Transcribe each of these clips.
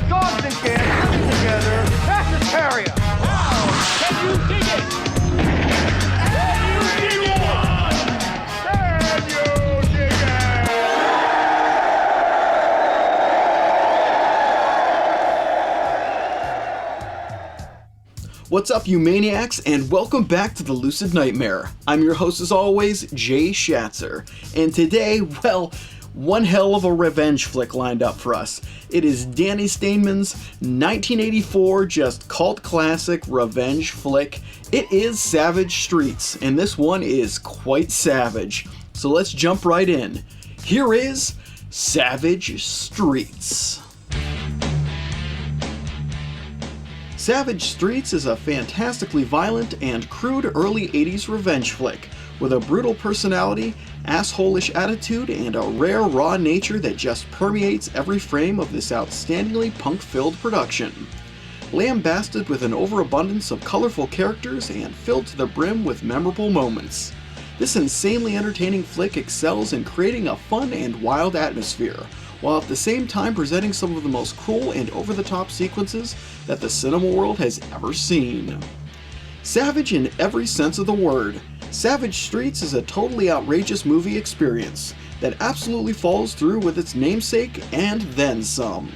Dogs and cats living together. That's hysteria. Wow! Can you dig it? Can you dig it? Can you dig it? What's up, you maniacs, and welcome back to the Lucid Nightmare. I'm your host, as always, Jay Schatzer, and today, well, one hell of a revenge flick lined up for us. It is Danny Steinman's 1984 just cult classic revenge flick. It is Savage Streets, and this one is quite savage. So let's jump right in. Here is Savage Streets. Savage Streets is a fantastically violent and crude early 80s revenge flick with a brutal personality, asshole-ish attitude, and a rare raw nature that just permeates every frame of this outstandingly punk-filled production. Lambasted with an overabundance of colorful characters and filled to the brim with memorable moments. This insanely entertaining flick excels in creating a fun and wild atmosphere, while at the same time presenting some of the most cruel and over-the-top sequences that the cinema world has ever seen. Savage in every sense of the word, Savage Streets is a totally outrageous movie experience that absolutely follows through with its namesake and then some.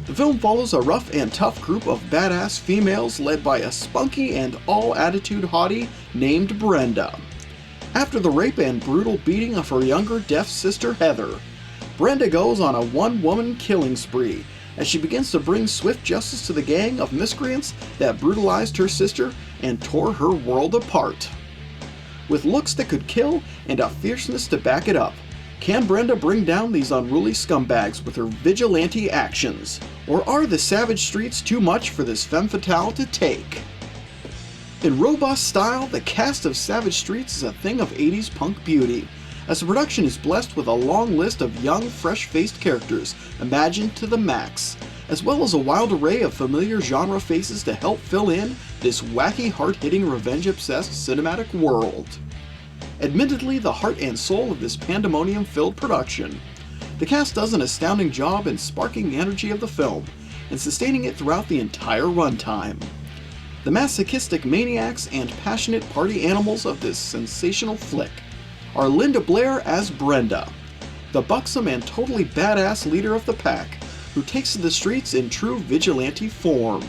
The film follows a rough and tough group of badass females led by a spunky and all-attitude hottie named Brenda. After the rape and brutal beating of her younger deaf sister Heather, Brenda goes on a one-woman killing spree as she begins to bring swift justice to the gang of miscreants that brutalized her sister and tore her world apart. With looks that could kill and a fierceness to back it up, can Brenda bring down these unruly scumbags with her vigilante actions? Or are the Savage Streets too much for this femme fatale to take? In robust style, the cast of Savage Streets is a thing of 80s punk beauty, as the production is blessed with a long list of young, fresh-faced characters imagined to the max, as well as a wild array of familiar genre faces to help fill in this wacky, hard-hitting, revenge-obsessed cinematic world. Admittedly, the heart and soul of this pandemonium-filled production, the cast does an astounding job in sparking the energy of the film and sustaining it throughout the entire runtime. The masochistic maniacs and passionate party animals of this sensational flick are Linda Blair as Brenda, the buxom and totally badass leader of the pack who takes to the streets in true vigilante form.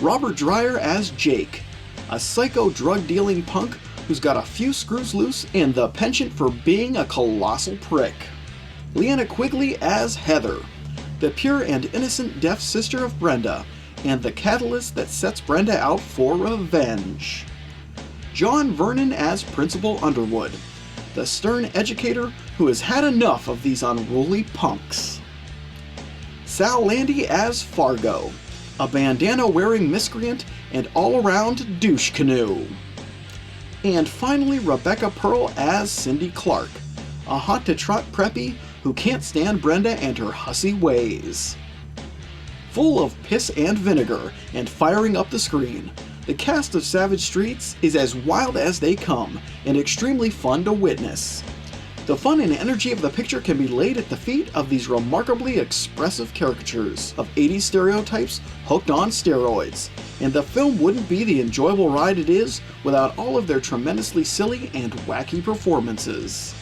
Robert Dreyer as Jake, a psycho drug-dealing punk who's got a few screws loose and the penchant for being a colossal prick. Leanna Quigley as Heather, the pure and innocent deaf sister of Brenda, and the catalyst that sets Brenda out for revenge. John Vernon as Principal Underwood, the stern educator who has had enough of these unruly punks. Sal Landy as Fargo, a bandana-wearing miscreant and all-around douche canoe. And finally, Rebecca Pearl as Cindy Clark, a hot-to-trot preppy who can't stand Brenda and her hussy ways. Full of piss and vinegar and firing up the screen, the cast of Savage Streets is as wild as they come and extremely fun to witness. The fun and energy of the picture can be laid at the feet of these remarkably expressive caricatures of 80s stereotypes hooked on steroids, and the film wouldn't be the enjoyable ride it is without all of their tremendously silly and wacky performances.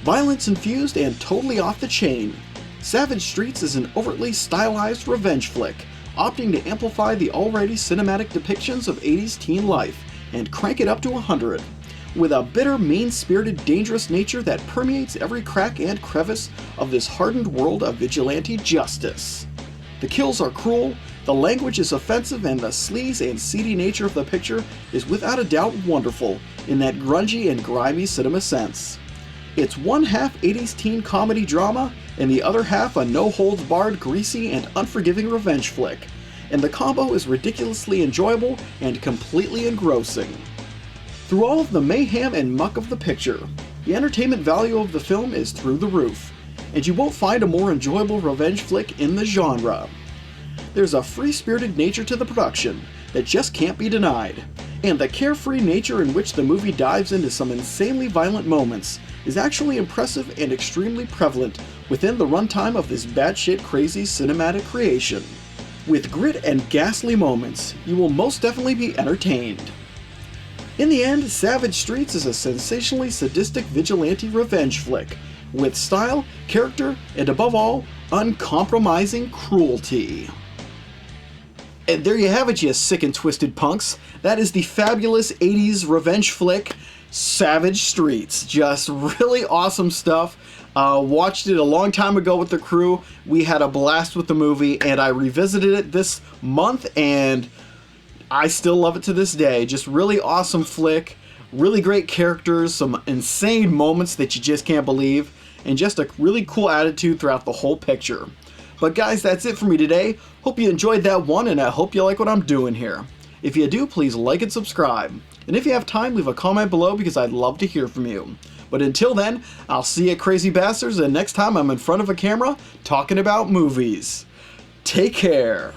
Violence infused and totally off the chain, Savage Streets is an overtly stylized revenge flick, opting to amplify the already cinematic depictions of 80s teen life and crank it up to 100, with a bitter, mean-spirited, dangerous nature that permeates every crack and crevice of this hardened world of vigilante justice. The kills are cruel, the language is offensive, and the sleaze and seedy nature of the picture is without a doubt wonderful in that grungy and grimy cinema sense. It's one half 80s teen comedy drama, and the other half a no-holds-barred, greasy, and unforgiving revenge flick, and the combo is ridiculously enjoyable and completely engrossing. Through all of the mayhem and muck of the picture, the entertainment value of the film is through the roof, and you won't find a more enjoyable revenge flick in the genre. There's a free-spirited nature to the production that just can't be denied, and the carefree nature in which the movie dives into some insanely violent moments is actually impressive and extremely prevalent within the runtime of this batshit crazy cinematic creation. With grit and ghastly moments, you will most definitely be entertained. In the end, Savage Streets is a sensationally sadistic vigilante revenge flick, with style, character, and above all, uncompromising cruelty. And there you have it, you sick and twisted punks. That is the fabulous 80s revenge flick, Savage Streets. Just really awesome stuff. Watched it a long time ago with the crew. We had a blast with the movie, and I revisited it this month, and I still love it to this day. Just really awesome flick, really great characters, some insane moments that you just can't believe, and just a really cool attitude throughout the whole picture. But guys, that's it for me today. Hope you enjoyed that one, and I hope you like what I'm doing here. If you do, please like and subscribe. And if you have time, leave a comment below because I'd love to hear from you. But until then, I'll see you crazy bastards, and next time I'm in front of a camera talking about movies. Take care.